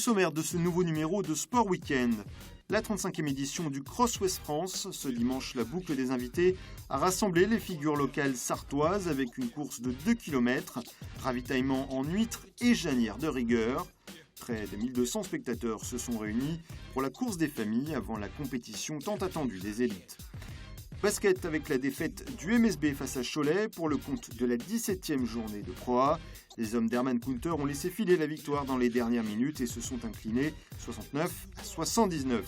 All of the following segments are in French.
sommaire de ce nouveau numéro de Sport Week-end. La 35e édition du Cross West France. Ce dimanche, la boucle des invités a rassemblé les figures locales sartoises avec une course de 2 km, ravitaillement en huîtres et janières de rigueur. Près de 1200 spectateurs se sont réunis pour la course des familles avant la compétition tant attendue des élites. Basket avec la défaite du MSB face à Cholet pour le compte de la 17e journée de Pro A. Les hommes d'Herman Kunter ont laissé filer la victoire dans les dernières minutes et se sont inclinés 69-79.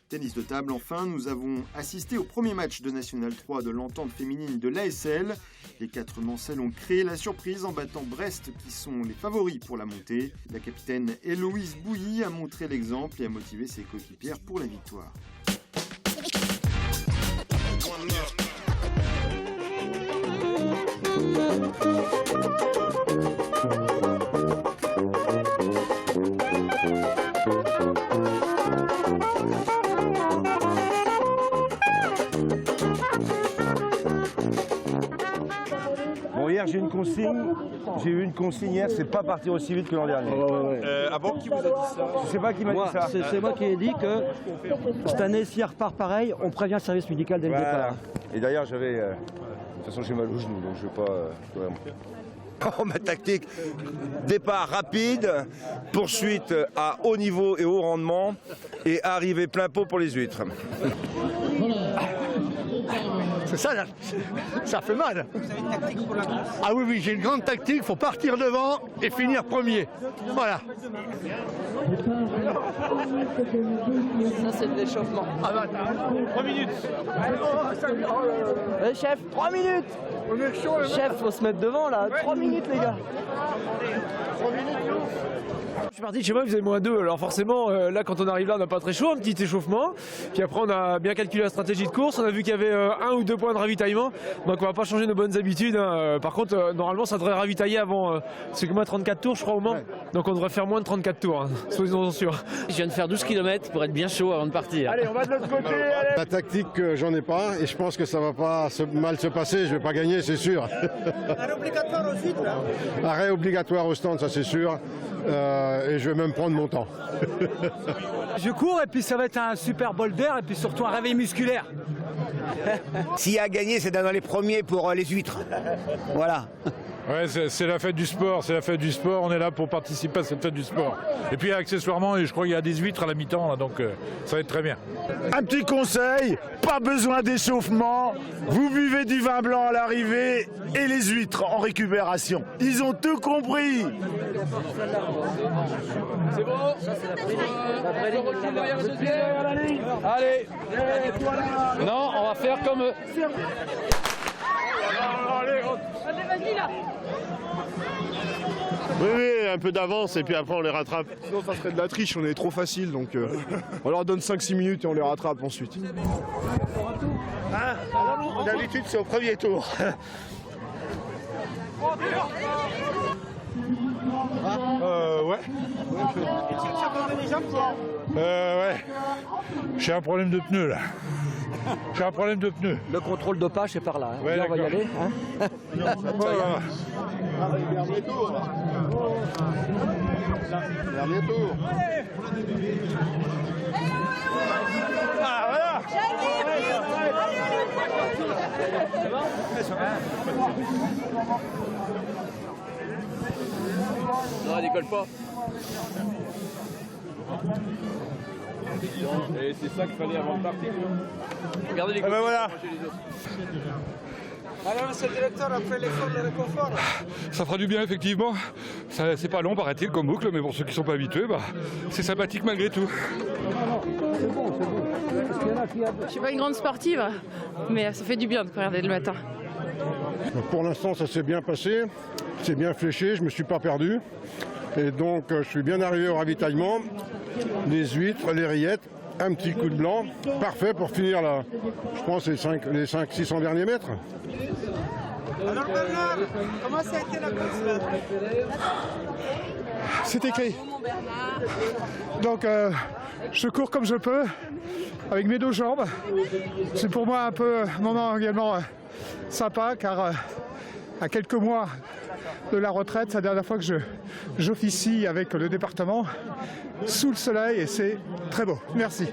Tennis de table enfin, nous avons assisté au premier match de National 3 de l'entente féminine de l'ASL. Les 4 Mancelles ont créé la surprise en battant Brest qui sont les favoris pour la montée. La capitaine Héloïse Bouilly a montré l'exemple et a motivé ses coéquipières pour la victoire. Bon, hier j'ai eu une consigne hier, c'est pas partir aussi vite que l'an dernier. Ah bon, qui vous a dit ça? Je sais pas qui m'a dit ça. C'est moi qui ai dit que cette année, si elle repart pareil, on prévient le service médical dès le départ. Et d'ailleurs j'avais... de toute façon j'ai mal au genou, donc je veux pas... vraiment. Oh, ma tactique, départ rapide, poursuite à haut niveau et haut rendement et arrivée plein pot pour les huîtres. C'est ça, là. Ça fait mal. Vous avez une tactique pour la course? Ah oui, j'ai une grande tactique, il faut partir devant et finir premier. Voilà. Ça, c'est de l'échauffement. Ah bah, 3 minutes. Chef, 3 minutes. Chef, faut se mettre devant là. 3 minutes, les gars. 3 minutes. Je suis parti de chez moi, il faisait -2, alors forcément, là quand on arrive là, on n'a pas très chaud, un petit échauffement. Puis après, on a bien calculé la stratégie de course, on a vu qu'il y avait 1 ou 2 points de ravitaillement, donc on va pas changer nos bonnes habitudes. Hein. Par contre, normalement, ça devrait ravitailler avant, c'est que moi 34 tours, je crois, au Mans, donc on devrait faire moins de 34 tours, hein, soyons sûrs. Je viens de faire 12 km pour être bien chaud avant de partir. Allez, on va de l'autre côté. Allez. La tactique, j'en ai pas et je pense que ça va pas mal se passer, je vais pas gagner, c'est sûr. Arrêt obligatoire au sud, là. Arrêt obligatoire au stand, ça c'est sûr. Et je vais même prendre mon temps. Je cours et puis ça va être un super bol d'air et puis surtout un réveil musculaire. S'il y a à gagner, c'est dans les premiers pour les huîtres. Voilà. Ouais, c'est la fête du sport, on est là pour participer à cette fête du sport. Et puis accessoirement, je crois qu'il y a des huîtres à la mi-temps, là, donc ça va être très bien. Un petit conseil, pas besoin d'échauffement, vous buvez du vin blanc à l'arrivée et les huîtres en récupération. Ils ont tout compris. C'est bon. Allez. Non, on va faire comme... Allez, vas-y là. Oui, un peu d'avance et puis après on les rattrape. Sinon ça serait de la triche, on est trop facile, donc on leur donne 5-6 minutes et on les rattrape ensuite. Hein? D'habitude c'est au premier tour. Ouais. Ouais. J'ai un problème de pneu là. Le contrôle dopage, c'est par là. Hein. Ouais, on va y aller. Hein. Dernier tour. Dernier tour. Ah voilà. Non, elle décolle pas. Et c'est ça qu'il fallait avant de partir. Regardez les ben voilà. Alors, monsieur le directeur, après l'effort, le réconfort. Ça fera du bien effectivement. C'est pas long paraît-il comme boucle, mais pour ceux qui sont pas habitués, c'est sympathique malgré tout. Je suis pas une grande sportive, mais ça fait du bien de courir dès le matin. Donc pour l'instant ça s'est bien passé, c'est bien fléché, je me suis pas perdu. Et donc je suis bien arrivé au ravitaillement. Les huîtres, les rillettes, un petit coup de blanc, parfait pour finir là. Je pense les 500-600 derniers mètres. Alors Bernard, comment ça a été la course là? C'est écrit. Donc je cours comme je peux, avec mes 2 jambes. C'est pour moi un peu un moment également sympa, car à quelques mois de la retraite. C'est la dernière fois que j'officie avec le département sous le soleil et c'est très beau. Merci.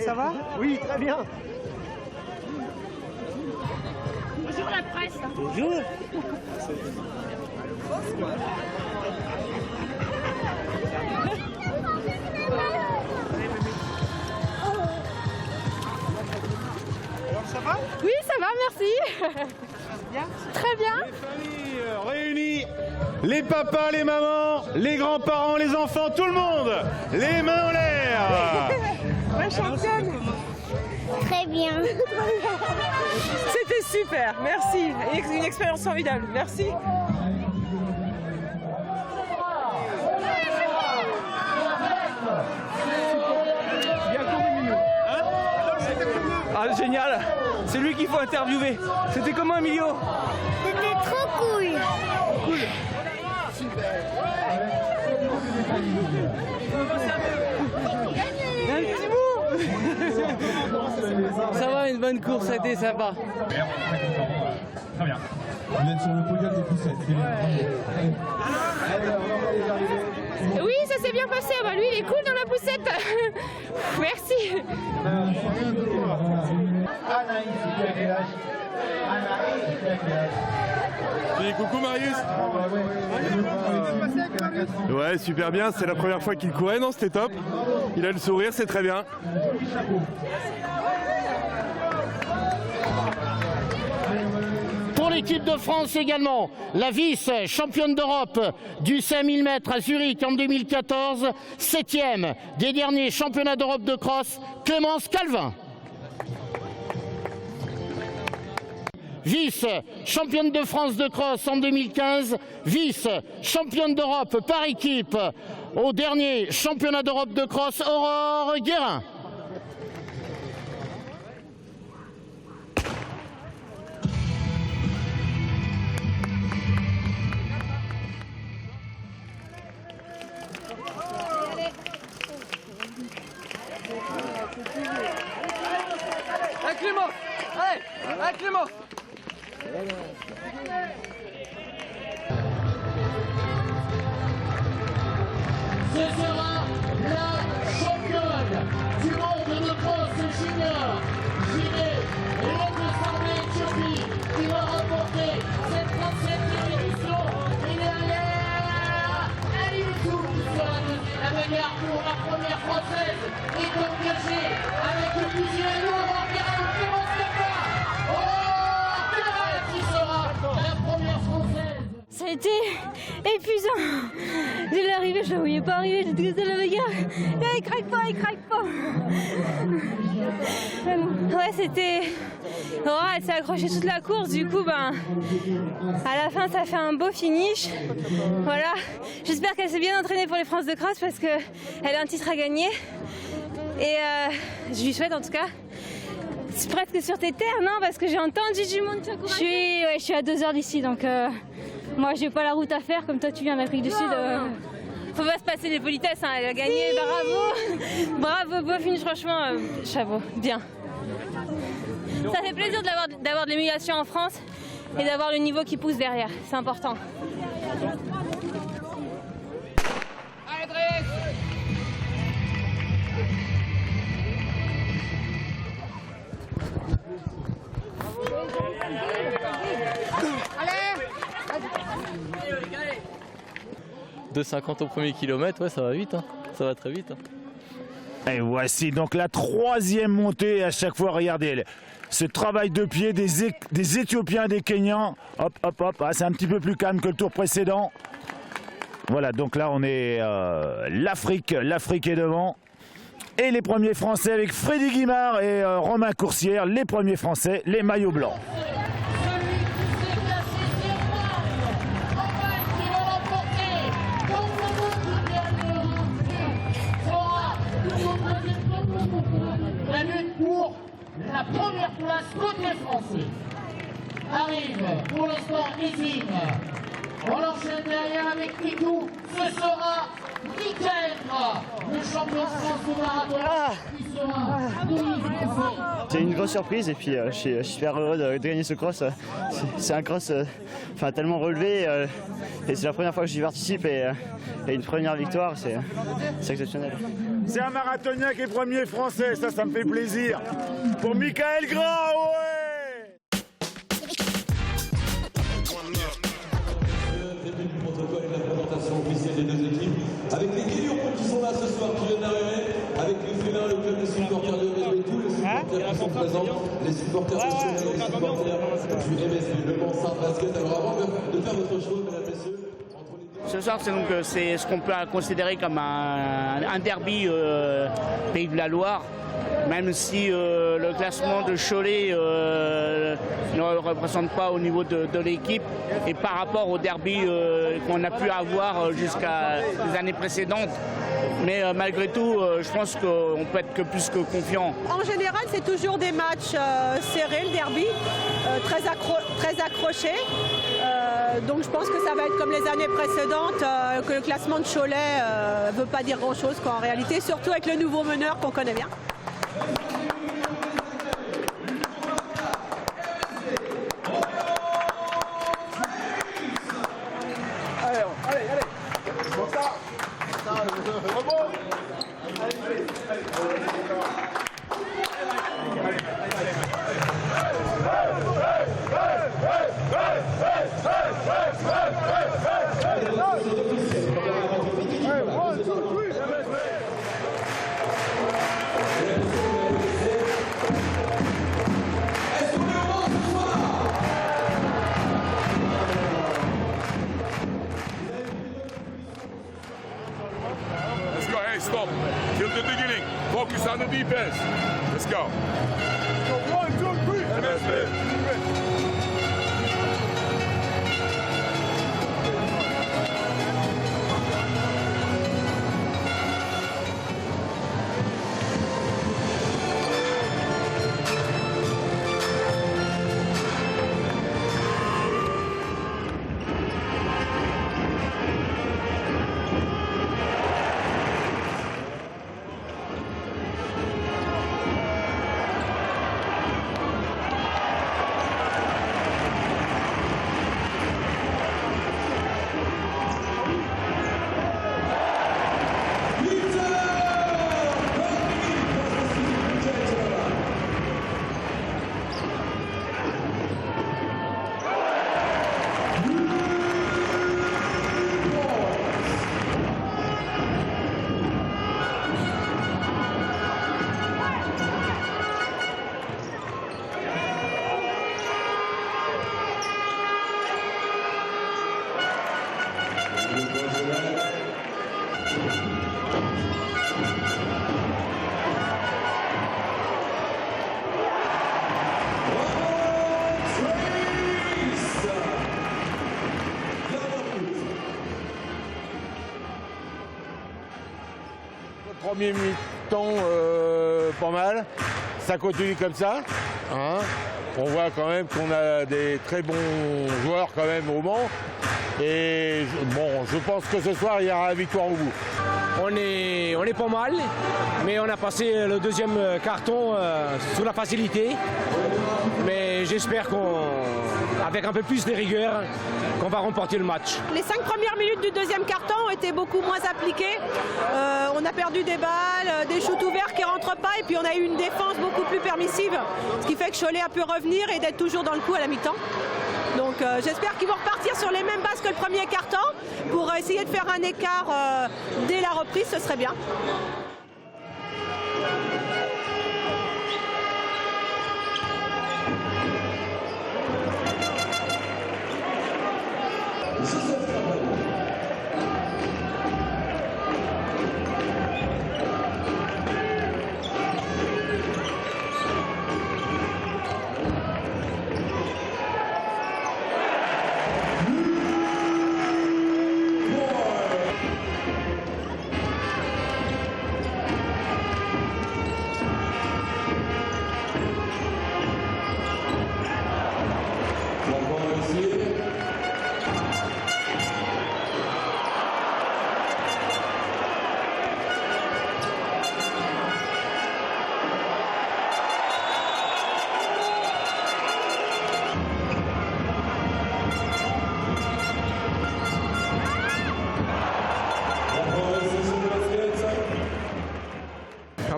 Ça va? Oui, très bien. Bonjour la presse. Bonjour. Ça va? Oui, ça va, merci. Très bien. Les familles réunies, les papas, les mamans, les grands-parents, les enfants, tout le monde, les mains en l'air. La championne. Très bien. C'était super, merci. Une expérience formidable, merci. Ah, génial. C'est lui qu'il faut interviewer. C'était comment, Emilio? C'était trop cool. Cool. Un petit mot. Ça va, une bonne course, ça a été sympa. Très bien. Vous êtes sur le podium des poussettes. Oui, ça s'est bien passé. Bah, lui, il est cool dans la poussette. Merci. Et coucou Marius. Ouais, super bien, c'est la première fois qu'il courait, non, c'était top. Il a le sourire, c'est très bien. Pour l'équipe de France également, la vice-championne d'Europe du 5000 mètres à Zurich en 2014, 7e des derniers championnats d'Europe de cross, Clémence Calvin. Vice-championne de France de cross en 2015, vice-championne d'Europe par équipe au dernier championnat d'Europe de cross, Aurore Guérin. Un Clément. Allez, un Clément. Ce sera la championne du monde de cross junior, Giné Redessemblé Éthiopie, qui va remporter cette 37e édition. Et derrière, Alioutou qui sera la bagarre pour la première française est engagée avec le fusil Aurore Guérin, Clémence Calvin. Aurore Guérin qui sera la première française. Ça a été épuisant. Dès l'arrivée, je ne la voyais pas arriver, j'étais dans la bagarre. Là, il craque pas. Ouais, c'était... Aurore, elle s'est accrochée toute la course, du coup, à la fin, ça fait un beau finish. Voilà. J'espère qu'elle s'est bien entraînée pour les France de cross parce qu'elle a un titre à gagner. Et je lui souhaite en tout cas. C'est presque sur tes terres, non? Parce que j'ai entendu du monde. Je suis à 2 heures d'ici, donc moi j'ai pas la route à faire comme toi tu viens d'Afrique du Sud. Faut pas se passer des politesses, hein. Elle a gagné, bravo, beau finish, franchement, chapeau, bien. Ça fait plaisir d'avoir de l'émulation en France et d'avoir le niveau qui pousse derrière, c'est important. Allez 2,50 au premier kilomètre, ouais, ça va vite, hein. Ça va très vite. Et voici donc la 3e montée. À chaque fois, regardez ce travail de pied des Éthiopiens, des Kenyans. Hop. Ah, c'est un petit peu plus calme que le tour précédent. Voilà, donc là on est l'Afrique est devant. Et les premiers Français avec Freddy Guimard et Romain Coursière, les premiers Français, les maillots blancs. la première place côté français. Arrive pour l'instant Isine. On enchaîne derrière avec Nikou. Ce sera Mickaël Gras, le champion de France de marathon. Qui sera C'est une grosse surprise et puis je suis super heureux de gagner ce cross. C'est un cross tellement relevé et c'est la première fois que j'y participe et une première victoire, c'est exceptionnel. C'est un marathonien qui est premier français, ça me fait plaisir. Pour Mickaël Gras, ouais! Du protocole et de la présentation officielle des deux équipes, avec les Guélions qui sont là ce soir, qui viennent d'arriver, avec les félins, le club des supporters de MSB, tous les supporters qui sont présents, les supporters de Cholet, les supporters du MSB, le Mans Saint-Basket. Alors avant de faire votre choix, mesdames et messieurs, Ce soir, c'est ce qu'on peut considérer comme un derby Pays de la Loire, même si le classement de Cholet ne le représente pas au niveau de l'équipe et par rapport au derby qu'on a pu avoir jusqu'à les années précédentes. Mais malgré tout, je pense qu'on peut être que plus que confiant. En général, c'est toujours des matchs serrés, le derby, très accroché. Donc je pense que ça va être comme les années précédentes, que le classement de Cholet ne veut pas dire grand-chose en réalité, surtout avec le nouveau meneur qu'on connaît bien. Let's go, hey, stop. Till the beginning. Focus on the defense. Let's go. So 1, 2, 3. MSB. Premier mi-temps, pas mal. Ça continue comme ça. Hein. On voit quand même qu'on a des très bons joueurs quand même au Mans. Et bon, je pense que ce soir, il y aura la victoire au bout. On est pas mal, mais on a passé le deuxième carton sous la facilité. Mais j'espère qu'avec un peu plus de rigueur, qu'on va remporter le match. Les 5 premières minutes du deuxième carton ont été beaucoup moins appliquées. On a perdu des balles, des shoots ouverts qui ne rentrent pas et puis on a eu une défense beaucoup plus permissive. Ce qui fait que Cholet a pu revenir et d'être toujours dans le coup à la mi-temps. Donc j'espère qu'ils vont repartir sur les mêmes bases que le premier carton pour essayer de faire un écart dès la reprise, ce serait bien.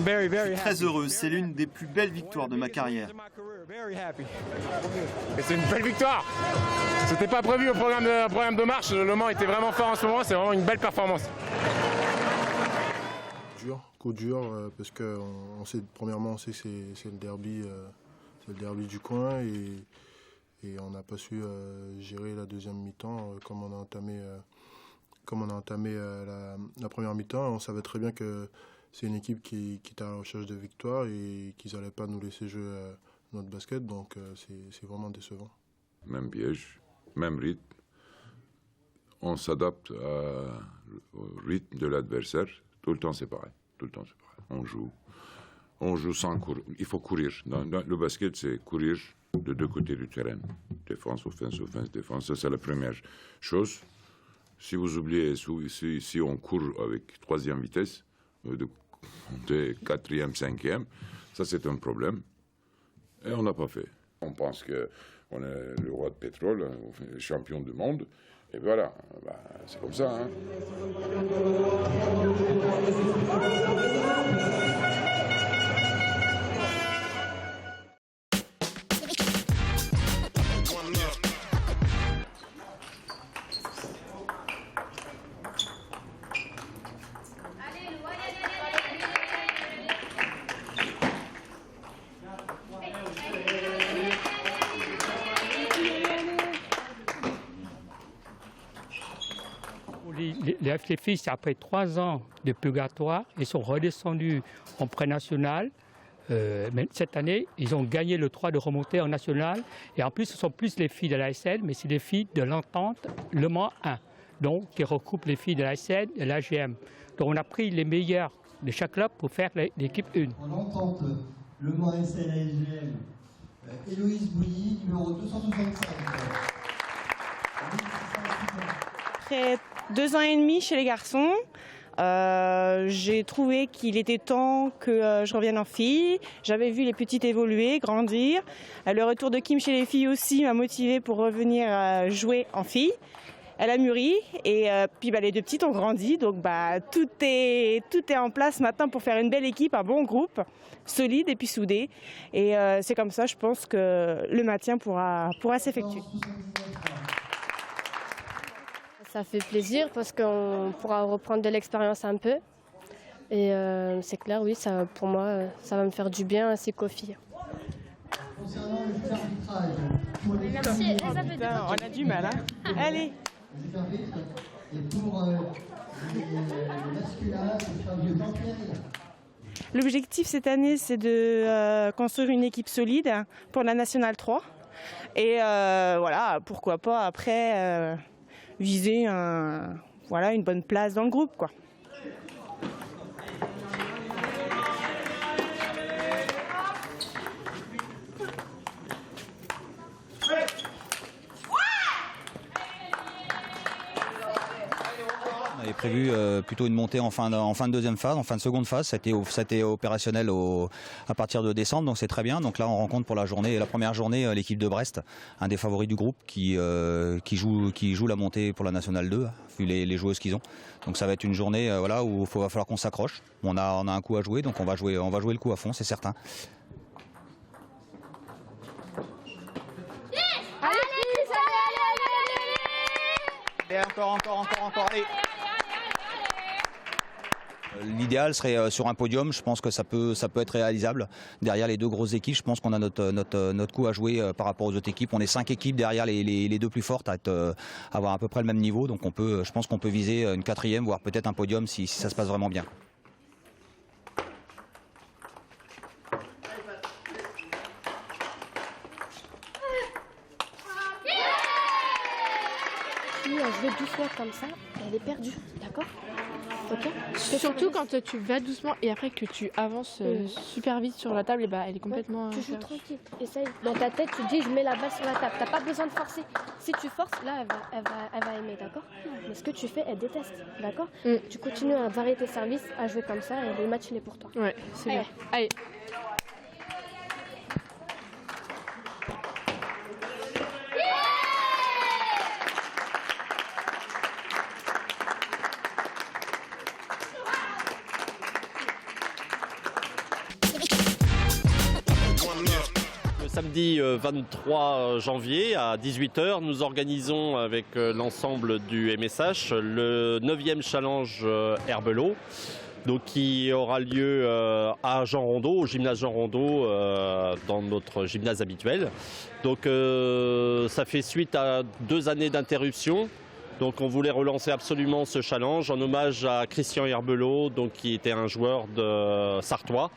Je suis très heureux, c'est l'une des plus belles victoires de ma carrière. Et c'est une belle victoire. C'était pas prévu au programme de marche. Le Mans était vraiment fort en ce moment. C'est vraiment une belle performance. Coup dur, parce que premièrement on sait que c'est le derby du coin et on n'a pas su gérer la deuxième mi-temps comme on a entamé la première mi-temps. On savait très bien que c'est une équipe qui était à la recherche de victoire et qu'ils n'allaient pas nous laisser jouer notre basket, donc c'est vraiment décevant. Même piège, même rythme. On s'adapte au rythme de l'adversaire. Tout le temps c'est pareil. On joue sans courir. Il faut courir. Dans le basket, c'est courir de deux côtés du terrain. Défense, offense, défense. Ça, c'est la première chose. Si vous oubliez, si on court avec troisième vitesse, de quatrième, cinquième, ça c'est un problème. Et on n'a pas fait. On pense qu'on est le roi de pétrole, champion du monde. Et voilà, c'est comme ça. Hein. Les filles, après 3 ans de purgatoire, ils sont redescendus en pré-national. Mais cette année, ils ont gagné le 3 de remonter en national. Et en plus, ce sont plus les filles de l'ASL, mais c'est les filles de l'entente Le Mans 1, donc qui recoupe les filles de l'ASL et de l'AGM. Donc on a pris les meilleurs de chaque club pour faire l'équipe 1. En l'entente Le Mans ASL AGM, Héloïse Bouilly, numéro 265. Après 2 ans et demi chez les garçons, j'ai trouvé qu'il était temps que je revienne en filles. J'avais vu les petites évoluer, grandir. Le retour de Kim chez les filles aussi m'a motivée pour revenir jouer en filles. Elle a mûri et puis les 2 petites ont grandi. Donc tout est en place maintenant pour faire une belle équipe, un bon groupe, solide et puis soudé. Et c'est comme ça, je pense que le maintien pourra s'effectuer. Ça fait plaisir parce qu'on pourra reprendre de l'expérience un peu. Et c'est clair, oui, ça, pour moi, ça va me faire du bien ainsi qu'aux filles. Concernant le jeu d'arbitrage, Merci, on a du mal. Hein. Allez. les arbitres, et pour les masculins, c'est Fabio Jean-Pierre. L'objectif cette année, c'est de construire une équipe solide pour la Nationale 3. Et voilà, pourquoi pas après viser une bonne place dans le groupe, quoi. On avait prévu plutôt une montée en fin de deuxième phase, en fin de seconde phase. Ça a été opérationnel à partir de décembre, donc c'est très bien. Donc là, on rencontre pour la première journée l'équipe de Brest, un des favoris du groupe, qui joue la montée pour la Nationale 2, vu les joueuses qu'ils ont. Donc ça va être une journée où va falloir qu'on s'accroche. On a un coup à jouer, donc on va jouer le coup à fond, c'est certain. Allez, encore, allez. L'idéal serait sur un podium, je pense que ça peut être réalisable. Derrière les deux grosses équipes, je pense qu'on a notre coup à jouer par rapport aux autres équipes. On est 5 équipes derrière les deux plus fortes à avoir à peu près le même niveau. Donc je pense qu'on peut viser une 4e, voire peut-être un podium si ça se passe vraiment bien. À jouer doucement comme ça, elle est perdue, d'accord? Okay. Surtout quand tu vas doucement et après que tu avances super vite sur la table, et elle est complètement... Tu joues tranquille, essaye. Dans ta tête, tu te dis je mets la balle sur la table, t'as pas besoin de forcer. Si tu forces, là elle va aimer, d'accord? Mais ce que tu fais, elle déteste, d'accord? Tu continues à varier tes services, à jouer comme ça et le match il est pour toi. Ouais, c'est bien. Allez. samedi 23 janvier à 18h, nous organisons avec l'ensemble du MSH le 9e challenge Herbelot, donc qui aura lieu à Jean Rondeau, au gymnase Jean Rondeau, dans notre gymnase habituel. Donc ça fait suite à 2 années d'interruption. Donc on voulait relancer absolument ce challenge en hommage à Christian Herbelot, donc qui était un joueur de sartois.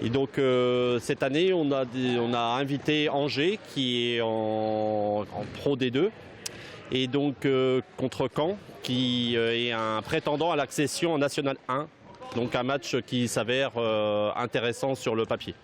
Et donc cette année, on a invité Angers qui est en Pro D2 et donc contre Caen qui est un prétendant à l'accession en National 1. Donc un match qui s'avère intéressant sur le papier.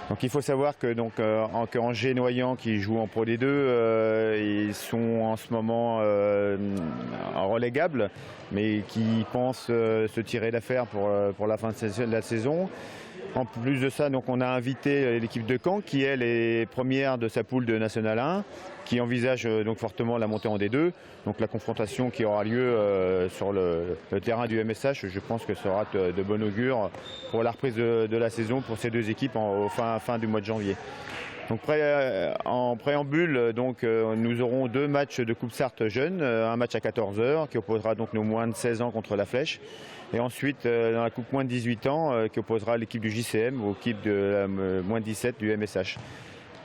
Donc il faut savoir que Angers-Noyant qui joue en Pro D2, ils sont en ce moment relégables, mais qui pensent se tirer d'affaire pour la fin de la saison. En plus de ça, donc, on a invité l'équipe de Caen qui, elle, est première de sa poule de National 1, qui envisage donc fortement la montée en D2. Donc la confrontation qui aura lieu sur le terrain du MSH, je pense que sera de bon augure pour la reprise de la saison pour ces deux équipes au fin du mois de janvier. Donc en préambule, donc, nous aurons 2 matchs de Coupe Sarthe jeunes, un match à 14h qui opposera donc nos moins de 16 ans contre la Flèche. Et ensuite, dans la Coupe moins de 18 ans, qui opposera l'équipe du JCM aux équipes de moins de 17 du MSH.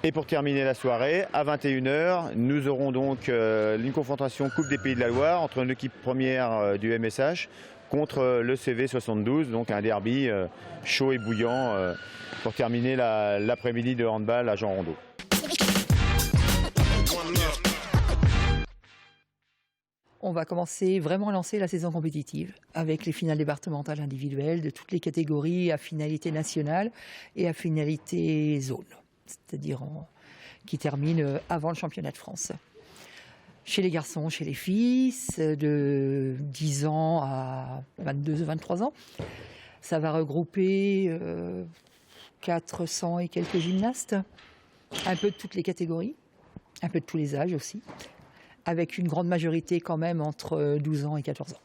Et pour terminer la soirée, à 21h, nous aurons donc une confrontation Coupe des Pays de la Loire entre l'équipe première du MSH contre le CV 72, donc un derby chaud et bouillant pour terminer l'après-midi de handball à Jean Rondeau. On va commencer vraiment à lancer la saison compétitive avec les finales départementales individuelles de toutes les catégories à finalité nationale et à finalité zone, c'est-à-dire qui terminent avant le championnat de France. Chez les garçons, chez les filles, de 10 ans à 22 ou 23 ans, ça va regrouper 400 et quelques gymnastes, un peu de toutes les catégories, un peu de tous les âges aussi, avec une grande majorité quand même entre 12 ans et 14 ans.